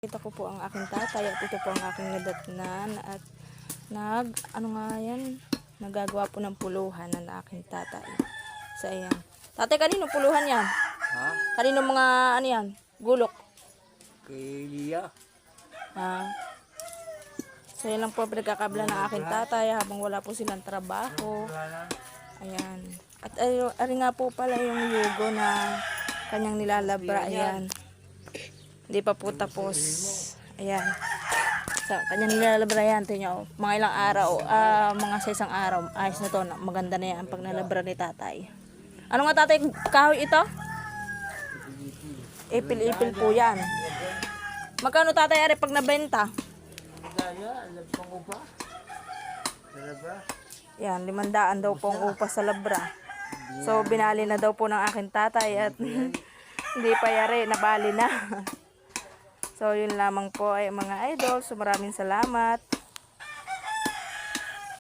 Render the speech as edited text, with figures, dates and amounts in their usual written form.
Ito ko po ang aking tatay at ito po ang aking nadatnan at nagagawa po ng puluhan ng aking tatay. So ayan. Tatay, kanino puluhan yan? Ha? Kanino mga ano yan? Gulok? Kay Lia. So yan lang po pinagkakabla ng aking tatay habang wala po silang trabaho. Ayan. At ari nga po pala yung yugo na kanyang nilalabra. Ayan. Hindi pa po tapos. Ayan. So, kanyang nilalabra yan. Tingnan nyo. Mga ilang araw. Mga sa isang araw. Ayos na to. Maganda na yan pag nalabra ni tatay. Ano nga tatay? Kahoy ito? Ipil-ipil po yan. Magkano tatay ari pag nabenta? Yan, 500 daw po ang upa sa labra. So, binali na daw po ng aking tatay at hindi pa yari, nabali na. So, yun lamang po ay mga idol. So, maraming salamat.